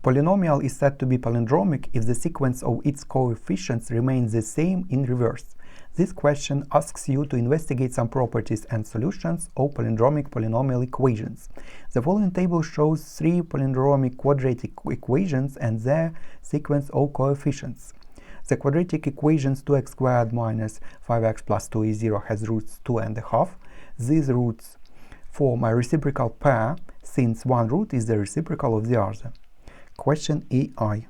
Polynomial is said to be palindromic if the sequence of its coefficients remains the same in reverse. This question asks you to investigate some properties and solutions of palindromic polynomial equations. The following table shows 3 palindromic quadratic equations and their sequence of coefficients. The quadratic equations 2x squared minus 5x plus 2 is 0 has roots 2.5. These roots form a reciprocal pair since one root is the reciprocal of the other. Question AI.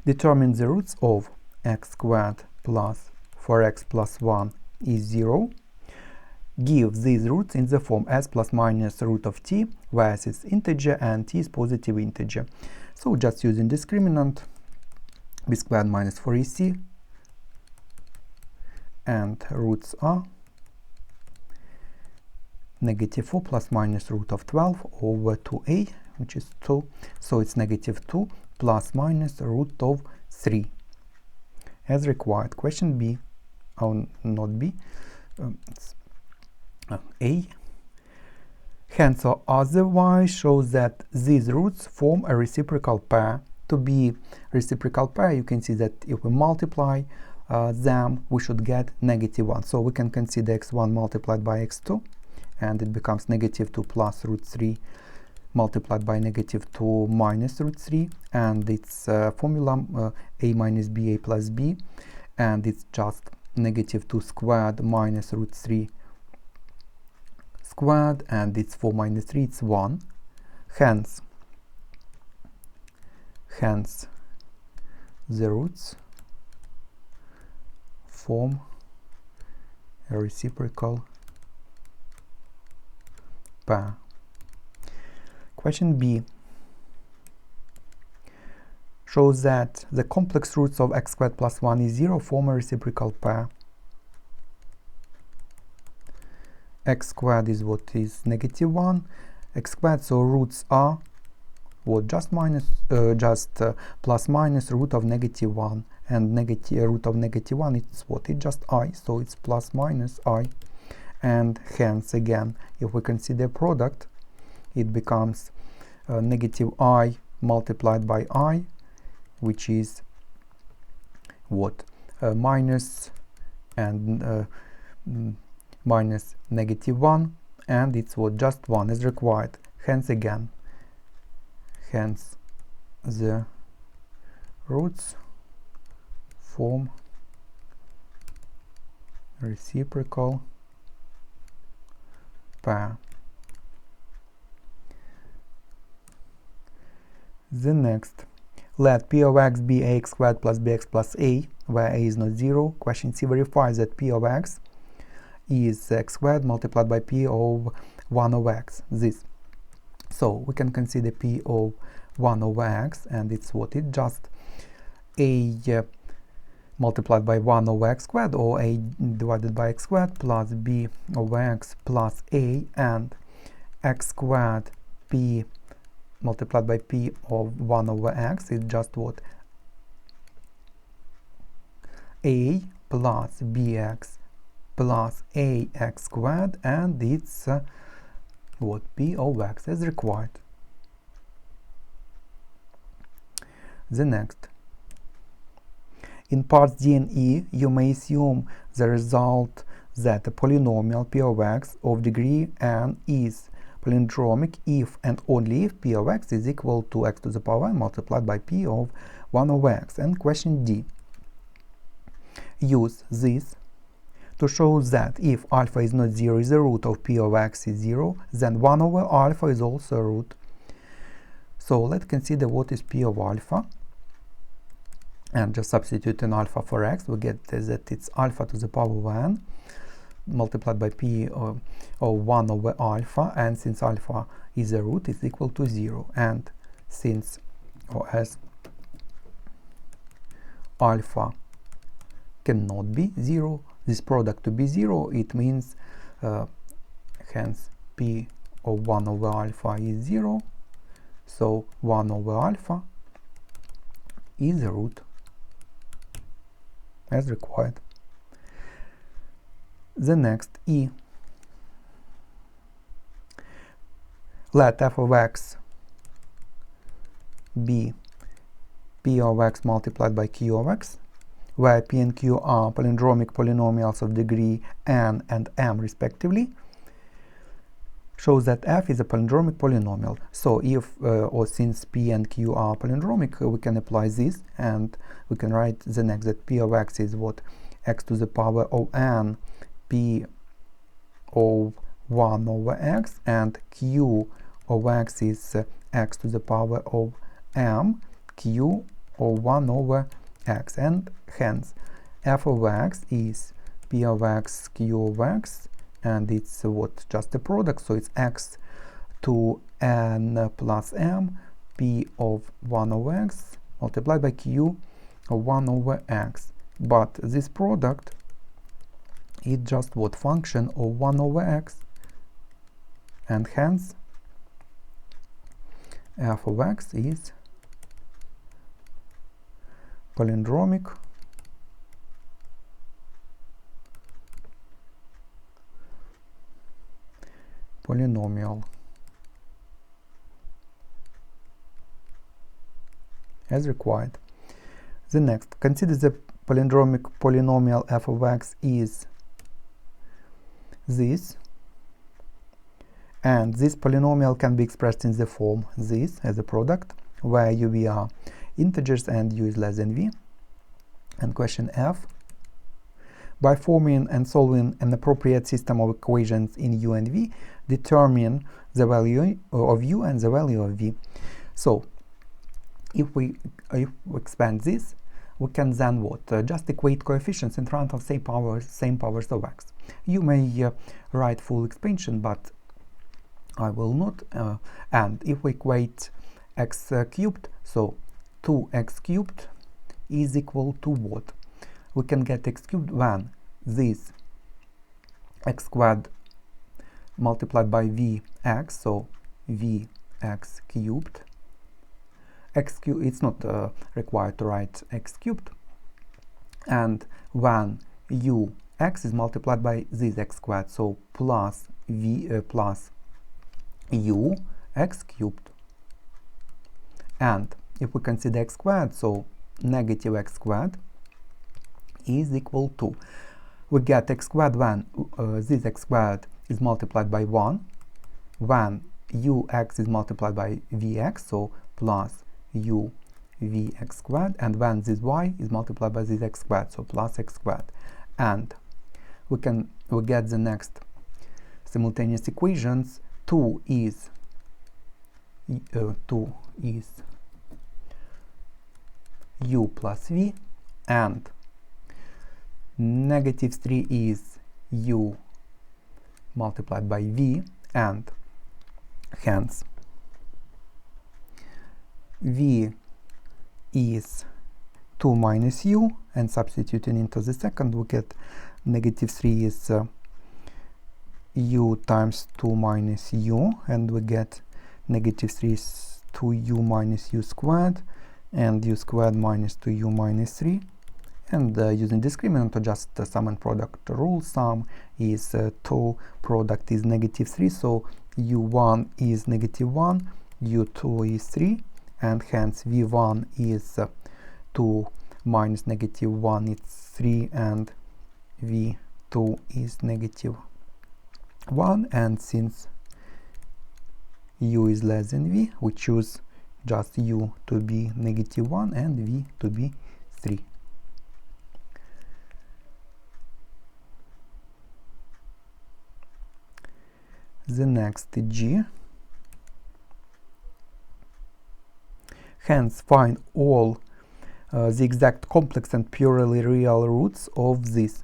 Determine the roots of x squared plus 4x plus 1 is 0. Give these roots in the form s plus minus root of t, where s is integer and t is positive integer. So just using discriminant, b squared minus 4ac, and roots are negative 4 plus minus root of 12 over 2a, which is 2, so it's negative 2 plus minus root of 3 as required. Question B, or not B, it's A. Hence or otherwise shows that these roots form a reciprocal pair. To be reciprocal pair, you can see that if we multiply them, we should get negative 1. So we can consider x1 multiplied by x2, and it becomes negative 2 plus root 3 multiplied by negative 2 minus root 3, and its formula a minus b, a plus b, and it's just negative 2 squared minus root 3 squared, and it's 4 minus 3, it's 1. Hence the roots form a reciprocal pair. Question B shows that the complex roots of x squared plus 1 is 0 form a reciprocal pair. X squared is what is negative 1, x squared, so roots are what, just plus minus root of negative 1, and negative root of negative 1, it's what, it's just I, so it's plus minus I, and hence again if we consider product, it becomes negative I multiplied by I, which is what, minus and minus negative 1, and it's what, just 1 is required. Hence the roots form reciprocal pair. The next, let p of x be ax squared plus bx plus a, where a is not 0. Question C verifies that p of x is x squared multiplied by p of 1 over x, this. So we can consider p of 1 over x, and it's what, it's just a multiplied by 1 over x squared, or a divided by x squared, plus b over x plus a, and x squared p multiplied by p of 1 over x is just what, a plus bx plus ax squared, and it's what, p of x is required. The next, in parts D and E, you may assume the result that a polynomial p of x of degree n is palindromic if and only if p of x is equal to x to the power n multiplied by p of 1 over x. And question D, use this to show that if alpha is not 0, is the root of p of x is 0, then 1 over alpha is also a root. So let's consider what is p of alpha, and just substitute in alpha for x, we get that it's alpha to the power of n multiplied by p of 1 over alpha, and since alpha is a root, it's equal to 0, and since, or as alpha cannot be 0, this product to be 0, it means hence p of 1 over alpha is 0, so 1 over alpha is a root as required. The next, E, let f of x b p of x multiplied by q of x, where p and q are palindromic polynomials of degree n and m respectively, shows that f is a palindromic polynomial. So if or since p and q are palindromic, we can apply this and we can write the next, that p of x is what? X to the power of n p of 1 over x, and q of x is x to the power of m q of 1 over x, and hence f of x is p of x q of x, and it's what? Just a product, so it's x to n plus m p of 1 over x multiplied by q of 1 over x. But this product is just what? Function of 1 over x, and hence f of x is palindromic polynomial as required. The next, consider the palindromic polynomial f of x is this, and this polynomial can be expressed in the form this as a product, where u, v are integers and u is less than v. And question F: by forming and solving an appropriate system of equations in u and v, determine the value of u and the value of v. So if we expand this, we can then what? Just equate coefficients in front of same powers of x. You may write full expansion, but I will not. And if we equate x cubed, so 2x cubed is equal to what? We can get x cubed when this x squared multiplied by vx, so vx cubed. X cubed, it's not required to write x cubed, and when ux is multiplied by this x squared, so plus plus u x cubed. And if we consider x squared, so negative x squared is equal to, we get x squared when this x squared is multiplied by 1, when ux is multiplied by vx, so plus u vx squared, and when this y is multiplied by this x squared, so plus x squared. And we get the next simultaneous equations. 2 is u plus v, and negative 3 is u multiplied by v, and hence v is 2 minus u, and substituting into the second, we get negative 3 is u times 2 minus u, and we get negative 3 is 2u minus u squared, and u squared minus 2u minus 3. And using discriminant or just sum and product rule, sum is 2, product is negative 3, so u1 is negative 1, u2 is 3, and hence v1 is 2 minus negative 1, it's 3, and v2 is negative 1. And since u is less than v, we choose just u to be negative 1 and v to be 3. The next G. Hence find all the exact complex and purely real roots of this.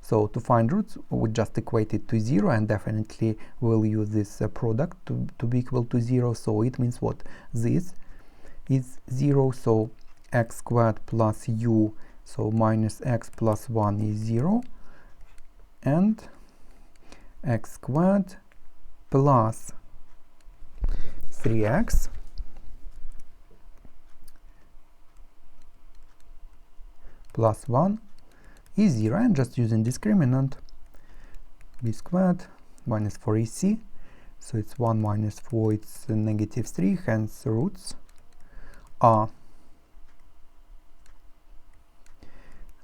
So to find roots, we just equate it to 0, and definitely we'll use this product to be equal to 0. So it means what? This is 0, so x squared plus u, so minus x plus 1 is 0, and x squared plus 3x plus 1 is 0, and just using discriminant, b squared minus 4ac, so it's 1 minus 4, it's negative 3, hence roots are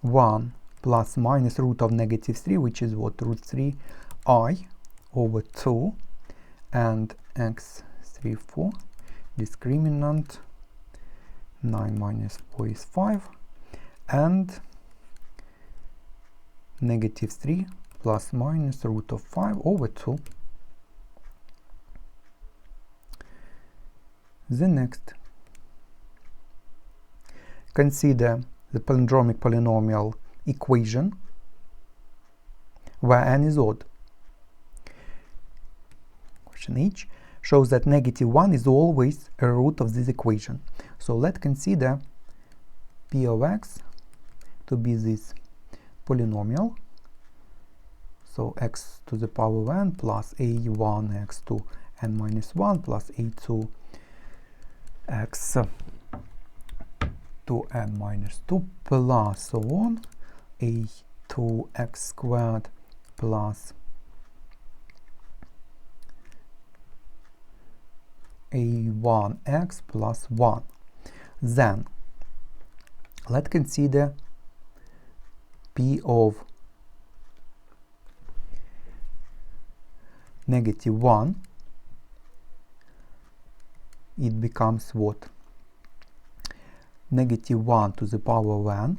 1 plus minus root of negative 3, which is what, root 3i over 2, and x3 4, discriminant 9 minus 4 is 5, and negative 3 plus minus root of 5 over 2. The next, consider the palindromic polynomial equation where n is odd. Question H shows that negative 1 is always a root of this equation. So let's consider p of x to be this polynomial. So x to the power of n plus a1 x to n minus 1 plus a2 x to n minus 2 plus so on, a2x squared plus a1x plus 1. Then let's consider p of negative 1. It becomes what? Negative 1 to the power of n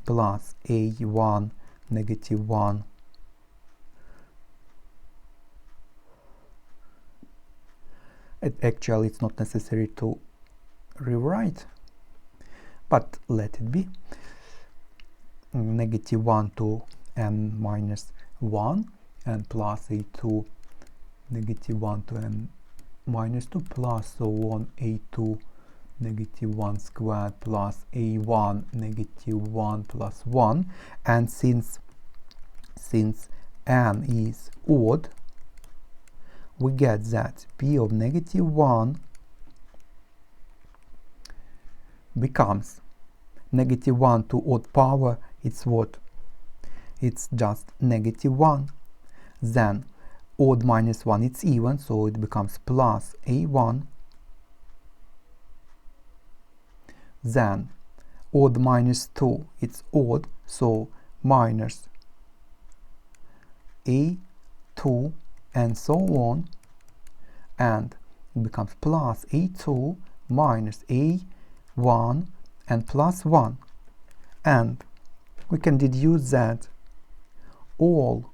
plus a1 negative 1 actually it's not necessary to rewrite, but let it be. Negative 1 to n minus 1 and plus a2 negative 1 to n minus 2 plus so on a2 negative 1 squared plus a1 negative 1 plus 1, and since n is odd, we get that p of negative 1 becomes negative 1 to odd power. It's what? It's just negative 1. Then odd minus 1, it's even, so it becomes plus a1. Then odd minus 2, it's odd, so minus a2 and so on, and it becomes plus a2 minus a1 and plus 1. And we can deduce that all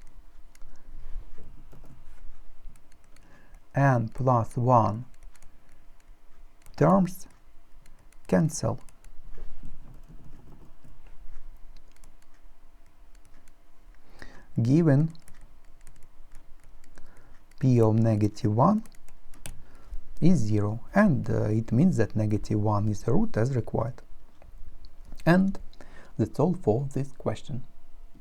n plus 1 terms cancel. Given p of negative 1 is 0, and it means that negative 1 is a root as required. And that's all for this question.